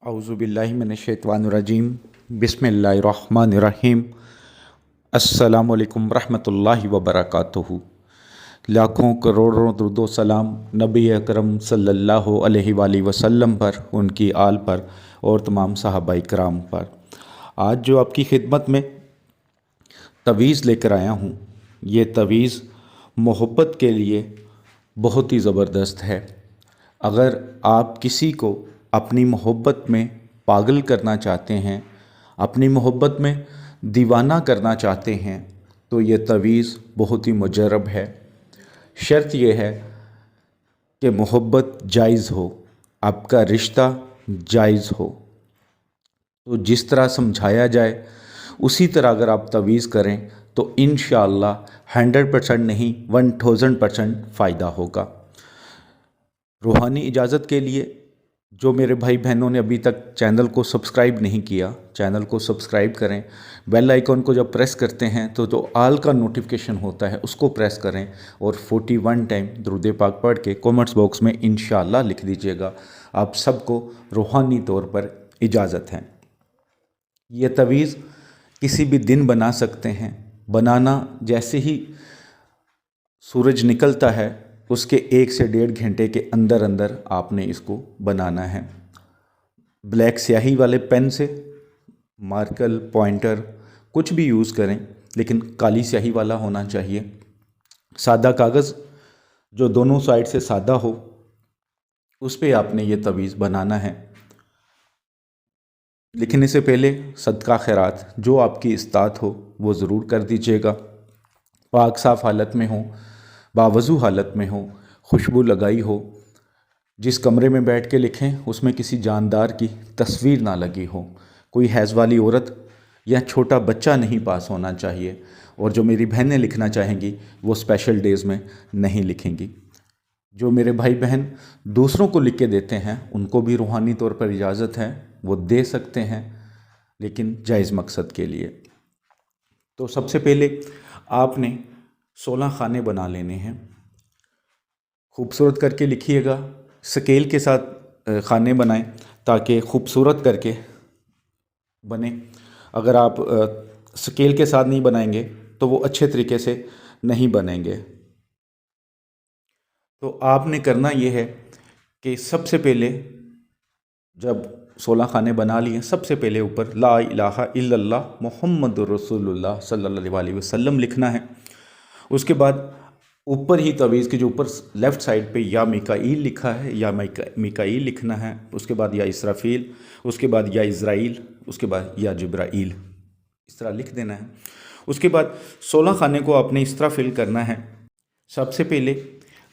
औज़ुबिल्लाहि मिनश्शैतानिर्रजीम बिस्मिल्लाहिर्रहमानिर्रहीम अस्सलामु अलैकुम रहमतुल्लाहि व बरकातुहू। लाखों करोड़ों दुरूद व सलाम नबी अकरम सल्लल्लाहु अलैहि वसल्लम पर, उनकी आल पर और तमाम सहाबाए किराम पर। आज जो आपकी खिदमत में तवीज़ लेकर आया हूँ, ये तवीज़ मोहब्बत के लिए बहुत ही ज़बरदस्त है। अगर आप किसी को अपनी मोहब्बत में पागल करना चाहते हैं, अपनी मोहब्बत में दीवाना करना चाहते हैं, तो ये तवीज़ बहुत ही मुजर्रब है। शर्त ये है कि मोहब्बत जायज़ हो, आपका रिश्ता जायज़ हो। तो जिस तरह समझाया जाए उसी तरह अगर आप तवीज़ करें तो इंशाअल्लाह 100% नहीं 1000% फ़ायदा होगा। रूहानी इजाज़त के लिए जो मेरे भाई बहनों ने अभी तक चैनल को सब्सक्राइब नहीं किया, चैनल को सब्सक्राइब करें। बेल आइकन को जब प्रेस करते हैं तो जो आल का नोटिफिकेशन होता है उसको प्रेस करें और 41 टाइम दुरूद पाक पढ़ के कमेंट्स बॉक्स में इंशाअल्लाह लिख दीजिएगा। आप सबको रूहानी तौर पर इजाज़त है। ये तवीज़ किसी भी दिन बना सकते हैं। बनाना जैसे ही सूरज निकलता है उसके 1 से 1.5 घंटे के अंदर अंदर आपने इसको बनाना है। ब्लैक स्याही वाले पेन से, मार्कर, पॉइंटर कुछ भी यूज़ करें, लेकिन काली स्याही वाला होना चाहिए। सादा कागज़ जो दोनों साइड से सादा हो, उस पे आपने ये तवीज़ बनाना है। लिखने से पहले सदका खैरात जो आपकी इस्तात हो वो ज़रूर कर दीजिएगा। पाक साफ़ हालत में हो, बावज़ू हालत में हो, खुशबू लगाई हो। जिस कमरे में बैठ के लिखें उसमें किसी जानदार की तस्वीर ना लगी हो, कोई हैज़ वाली औरत या छोटा बच्चा नहीं पास होना चाहिए। और जो मेरी बहनें लिखना चाहेंगी वो स्पेशल डेज़ में नहीं लिखेंगी। जो मेरे भाई बहन दूसरों को लिख के देते हैं उनको भी रूहानी तौर पर इजाज़त है, वो दे सकते हैं, लेकिन जायज़ मकसद के लिए। तो सबसे पहले आपने 16 खाने बना लेने हैं। खूबसूरत करके लिखिएगा, स्केल के साथ खाने बनाएं ताकि खूबसूरत करके बने। अगर आप स्केल के साथ नहीं बनाएंगे तो वो अच्छे तरीके से नहीं बनेंगे। तो आपने करना ये है कि सबसे पहले जब 16 खाने बना लिए, सबसे पहले ऊपर ला इलाहा इल्लल्लाह मुहम्मदुर रसूलुल्लाह सल्लल्लाहु अलैहि वसल्लम लिखना है। उसके बाद ऊपर ही तवीज़ के जो ऊपर लेफ़्ट साइड पे या मिकाईल लिखा है, या मिकाईल लिखना है। उसके बाद या इसराफील, उसके बाद या इज़राइल, उसके बाद या जिब्राईल, इस तरह लिख देना है। उसके बाद 16 खाने को आपने इस तरह फिल करना है। सबसे पहले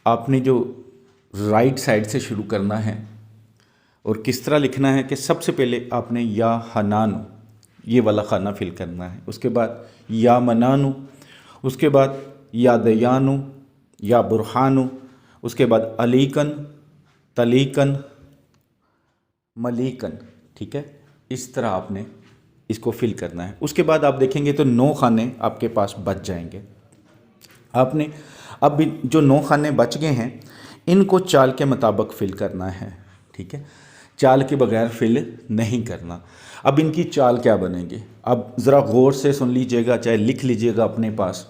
आपने जो राइट साइड से शुरू करना है और किस तरह लिखना है कि सबसे पहले आपने या हनानु ये वाला खाना फिल करना है। उसके बाद या मनानु, उसके बाद या दयानु, या बुरहानु, उसके बाद अलीकन, तलीकन, मलीकन। ठीक है, इस तरह आपने इसको फिल करना है। उसके बाद आप देखेंगे तो 9 खाने आपके पास बच जाएंगे। आपने अब जो 9 खाने बच गए हैं इनको चाल के मुताबिक फिल करना है। ठीक है, चाल के बगैर फिल नहीं करना। अब इनकी चाल क्या बनेगी, अब ज़रा गौर से सुन लीजिएगा, चाहे लिख लीजिएगा अपने पास,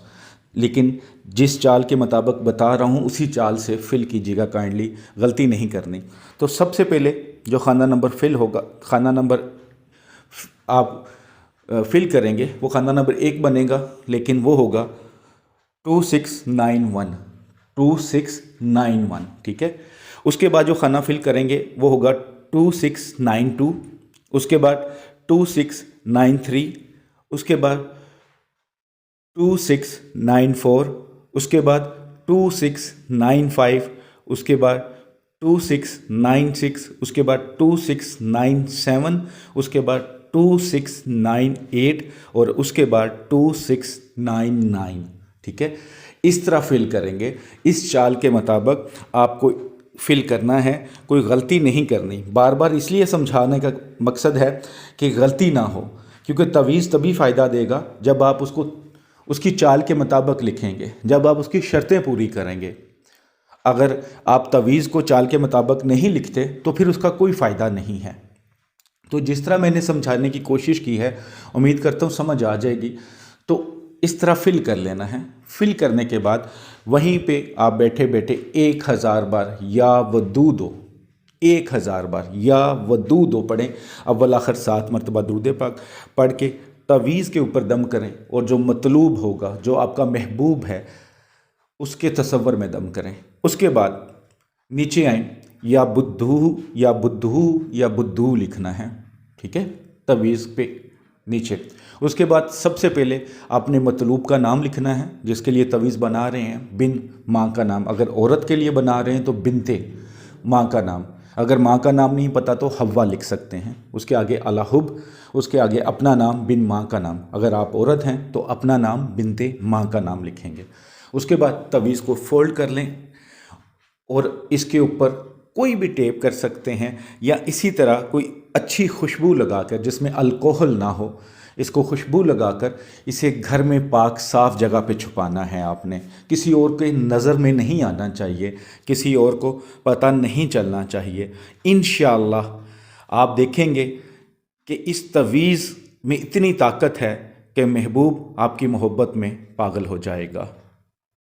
लेकिन जिस चाल के मुताबिक बता रहा हूँ उसी चाल से फिल कीजिएगा, काइंडली गलती नहीं करनी। तो सबसे पहले जो खाना नंबर फिल होगा, खाना नंबर आप फिल करेंगे वो खाना नंबर 1 बनेगा, लेकिन वो होगा 2691, 2691। ठीक है, उसके बाद जो खाना फिल करेंगे वो होगा 2692, उसके बाद 2693, उसके बाद 2694, उसके बाद 2695, उसके बाद 2696, उसके बाद 2697, उसके बाद 2698 और उसके बाद 2699। ठीक है, इस तरह फिल करेंगे। इस चाल के मुताबिक आपको फिल करना है, कोई गलती नहीं करनी। बार बार इसलिए समझाने का मकसद है कि गलती ना हो, क्योंकि तवीज़ तभी फ़ायदा देगा जब आप उसको उसकी चाल के मुताबिक लिखेंगे, जब आप उसकी शर्तें पूरी करेंगे। अगर आप तवीज़ को चाल के मुताबिक नहीं लिखते तो फिर उसका कोई फ़ायदा नहीं है। تو जिस तरह मैंने समझाने की कोशिश की है, उम्मीद करता हूँ समझ आ जाएगी। तो इस तरह फिल कर लेना है। फिल करने के बाद वहीं पे आप बैठे बैठे 1000 बार या वदूदो, 1000 बार या वदूदो पढ़ें। अव्वल आखिर 7 मरतबा दुरूद पाक पढ़ के तवीज़ के ऊपर दम करें, और जो मतलूब होगा, जो आपका महबूब है, उसके तसव्वुर में दम करें। उसके बाद नीचे आएँ, या बुद्धू या बुद्धू या बुद्धू लिखना है, ठीक है, तवीज़ पे नीचे। उसके बाद सबसे पहले आपने मतलूब का नाम लिखना है जिसके लिए तवीज़ बना रहे हैं, बिन माँ का नाम। अगर औरत के लिए बना रहे हैं तो बिनते माँ का नाम। अगर माँ का नाम नहीं पता तो हव्वा लिख सकते हैं। उसके आगे अलाहुब, उसके आगे अपना नाम बिन माँ का नाम। अगर आप औरत हैं तो अपना नाम बिनते माँ का नाम लिखेंगे। उसके बाद तवीज़ को फोल्ड कर लें और इसके ऊपर कोई भी टेप कर सकते हैं, या इसी तरह कोई अच्छी खुशबू लगाकर जिसमें अल्कोहल ना हो, इसको खुशबू लगाकर इसे घर में पाक साफ़ जगह पे छुपाना है आपने। किसी और के नज़र में नहीं आना चाहिए, किसी और को पता नहीं चलना चाहिए। इंशाअल्लाह आप देखेंगे कि इस तवीज़ में इतनी ताकत है कि महबूब आपकी मोहब्बत में पागल हो जाएगा।